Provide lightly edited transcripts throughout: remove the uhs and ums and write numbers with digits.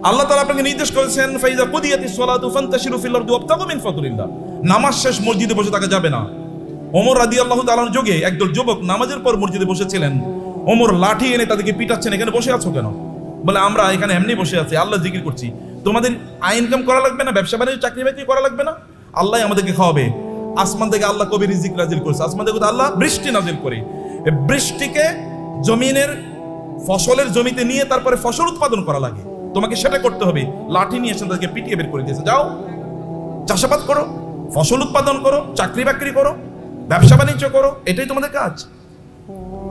আল্লাহ তাআলা আপনাকে নির্দেশ করেছেন ফাইজা কুদিয়াতিস সালাতু ফান্তাশিরু ফিল আরদি ওয়াবতাগু মিন ফাদলিল্লাহ। নামাজ শেষ মসজিদে বসে থাকা যাবে না। ওমর রাদিয়াল্লাহু তাআলার যুগে একদল যুবক নামাজের পর মসজিদে বসেছিলেন। ওমর লাঠি এনে তাদেরকে পিটাচ্ছেন, এখানে বসে আছো কেন? বলে আমরা এখানে এমনি বসে আছি, আল্লাহ জিকির করছি। তোমাদের আয় ইনকাম করা লাগবে না, ব্যবসা বাণিজ্য চাকরি বাকরি করা লাগবে না, আল্লাহ আমাদেরকে খাওয়াবে। আসমান থেকে আল্লাহ কবি রিজিক নাজিল করেছে, আসমান থেকে আল্লাহ বৃষ্টি নাজিল করে। এই বৃষ্টিকে জমিনের ফসলের জমিতে নিয়ে তারপরে ফসল উৎপাদন করা লাগে, তোমাকে সেটা করতে হবে। লাঠি নিয়ে এসে তাদেরকে পিটিয়ে বের করে দিয়েছে, যাও চাষাবাদ করো, ফসল উৎপাদন করো, চাকরি বাকরি করো, ব্যবসা বাণিজ্য করো, এটাই তোমাদের কাজ।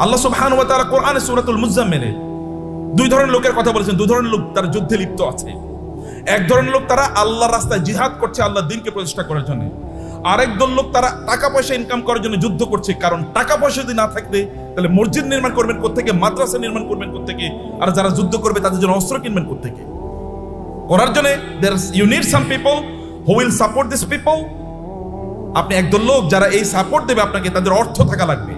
আল্লাহ সুবহানাহু ওয়া তাআলা কোরআনে সূরাতুল মুজাম্মিলে দুই ধরনের লোকের কথা বলেছেন। দুই ধরনের লোক তারা যুদ্ধে লিপ্ত আছে। এক ধরনের লোক তারা আল্লাহর রাস্তায় জিহাদ করছে আল্লাহর দ্বীনকে প্রতিষ্ঠা করার জন্য। আরেক দল লোক তারা টাকা পয়সা ইনকাম করার জন্য যুদ্ধ করছে। কারণ টাকা পয়সা যদি না থাকবে তাহলে মসজিদ নির্মাণ করবেন কোত্থেকে, মাদ্রাসা নির্মাণ করবেন কোত্থেকে, আর যারা যুদ্ধ করবে তাদের জন্য অস্ত্র কিনবেন কোত্থেকে। করার জন্য you need some people who will support this people. আপনি একদল লোক যারা এই সাপোর্ট দেবে আপনাকে, তাদের অর্থ থাকা লাগবে।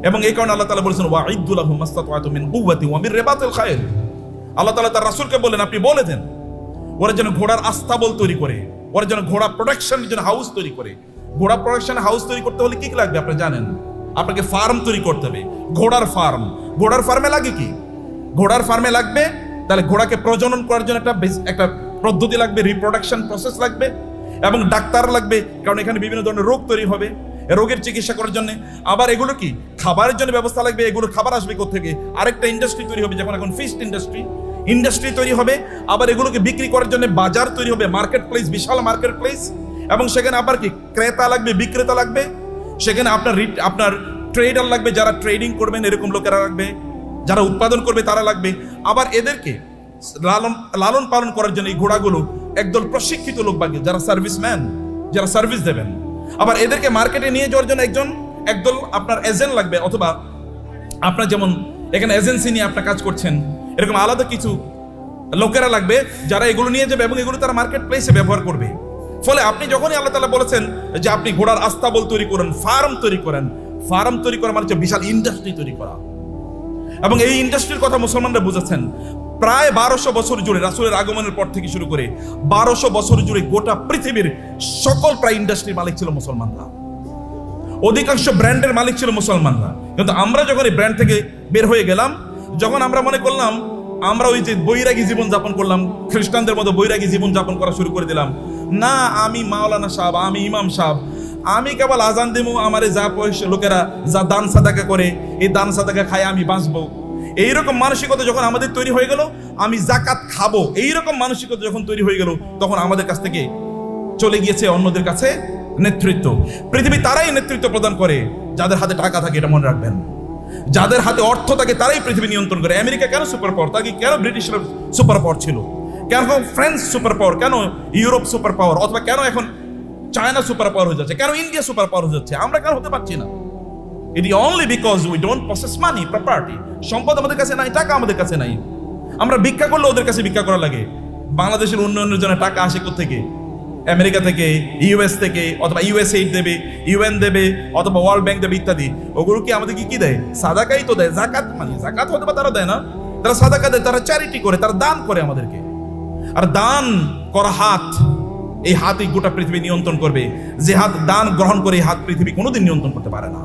এবং এই কারণে আল্লাহ তাআলা বলেছেন ওয়াইদু লাহুম মাসতাতা'তুম মিন কুওয়াতি ওয়া মিন রিবাতিল খায়ল। আল্লাহ তাআলা তার রাসূলকে বলেন আপনি বলে দেন ওরা যেন ঘোড়ার আস্তাবল তৈরি করে, ওরা যেন ঘোড়া প্রোডাকশনের জন্য হাউস তৈরি করে। ঘোড়া প্রোডাকশন হাউস তৈরি করতে হলে কি লাগবে আপনি জানেন? আপনাকে ফার্ম তৈরি করতে হবে, ঘোড়ার ফার্ম। ঘোড়ার ফার্মে লাগে কি? ঘোড়ার ফার্মে লাগবে তাহলে ঘোড়াকে প্রজনন করার জন্য একটা পদ্ধতি লাগবে, রিপ্রোডাকশন প্রসেস লাগবে, এবং ডাক্তার লাগবে, কারণ এখানে বিভিন্ন ধরনের রোগ তৈরি হবে, রোগের চিকিৎসা করার জন্য। আবার এগুলো কি খাবারের জন্য ব্যবস্থা লাগবে, এগুলো খাবার আসবে কোত্থেকে? আরেকটা ইন্ডাস্ট্রি তৈরি হবে, যখন এখন ফিশ ইন্ডাস্ট্রি তৈরি হবে। আবার এগুলোকে বিক্রি করার জন্য বাজার তৈরি হবে, মার্কেট প্লেস, বিশাল মার্কেট প্লেস। এবং সেখানে আবার কি ক্রেতা লাগবে, বিক্রেতা লাগবে, সেখানে আপনার ট্রেডার লাগবে, যারা ট্রেডিং করবেন এরকম লোকেরা লাগবে, যারা উৎপাদন করবে তারা লাগবে। আবার এদেরকে লালন পালন করার জন্য এই ঘোড়াগুলো একদল প্রশিক্ষিত লোক লাগবে, যারা সার্ভিসম্যান, যারা সার্ভিস দেবেন। আবার এদেরকে মার্কেটে নিয়ে যাওয়ার জন্য একদল আপনার এজেন্ট লাগবে, অথবা আপনার যেমন এখানে এজেন্সি নিয়ে আপনার কাজ করছেন, এরকম আলাদা কিছু লোকেরা লাগবে যারা এগুলো নিয়ে যাবে এবং এগুলো তারা মার্কেট প্লেসে ব্যবহার করবে। ফলে আপনি যখনই আল্লাহ তাআলা বলেছেন যে আপনি ঘোড়ার আস্তাবল তৈরি করেন, ফার্ম তৈরি করেন, ফার্ম তৈরি করা মানে হচ্ছে বিশাল ইন্ডাস্ট্রি তৈরি করা। এবং এই ইন্ডাস্ট্রির কথা মুসলমানরা বুঝেছেন। প্রায় 1200 বছর জুড়ে রাসূলের আগমনের পর থেকে শুরু করে 1200 বছর জুড়ে গোটা পৃথিবীর সকল প্রায় ইন্ডাস্ট্রির মালিক ছিল মুসলমানরা। অধিকাংশ ব্র্যান্ডের মালিক ছিল মুসলমানরা। কিন্তু আমরা যখন এই ব্র্যান্ড থেকে বের হয়ে গেলাম, যখন আমরা মনে করলাম আমরা ওই যে বৈরাগী জীবন যাপন করলাম, খ্রিস্টানদের মতো বৈরাগী জীবন যাপন করা শুরু করে দিলাম। না, আমি মাওলানা সাহেব, আমি ইমাম সাহেব, আমি কেবল আজান দেবো, আমারে যা পয়সা লোকেরা যা দান সাদাকা করে এই দান সাদাকা খায় আমি বাঁচবো, এইরকম মানসিকতা যখন আমাদের তৈরি হয়ে গেল, আমি যাকাত খাবো, এইরকম মানসিকতা যখন তৈরি হয়ে গেল, তখন আমাদের কাছ থেকে চলে গিয়েছে অন্যদের কাছে নেতৃত্ব। পৃথিবী তারাই নেতৃত্ব প্রদান করে যাদের হাতে টাকা থাকে, এটা মনে রাখবেন। যাদের হাতে অর্থ থাকে তারাই পৃথিবী নিয়ন্ত্রণ করে। আমেরিকা কেন সুপার পাওয়ার? তাকে কেন ব্রিটিশরা সুপার পাওয়ার ছিল? কেন ফ্রান্স সুপার পাওয়ার? কেন ইউরোপ সুপার পাওয়ার? অথবা কেন এখন চায়না সুপার পাওয়ার হয়ে যাচ্ছে? কেন ইন্ডিয়া সুপার পাওয়ার হয়ে যাচ্ছে? আমরা কেন হতে পারছি না? It is only because we don't possess money, property. সম্পদ আমাদের কাছে নাই, টাকা আমাদের কাছে নাই। আমরা ভিক্ষা করলে ওদের কাছে ভিক্ষা করা লাগে। বাংলাদেশের উন্নয়নের জন্য টাকা আসে কোত্থেকে? আমেরিকা থেকে, ইউএস থেকে, অথবা ইউএসএইড দেবে, ইউএন দেবে, অথবা ওয়ার্ল্ড ব্যাংক দেবে ইত্যাদি। ওগুলো কি আমাদেরকে কি দেয়? সাদাকাই তো দেয়, জাকাত। মানে জাকাত হতে পারে তারা দেয় না, তারা সাদাকা দেয়, তারা চ্যারিটি করে, তারা দান করে আমাদেরকে। আর দান করা হাত, এই হাতই গোটা পৃথিবী নিয়ন্ত্রণ করবে। যে হাত দান গ্রহণ করে, এই হাত পৃথিবী কোনোদিন নিয়ন্ত্রণ করতে পারে না।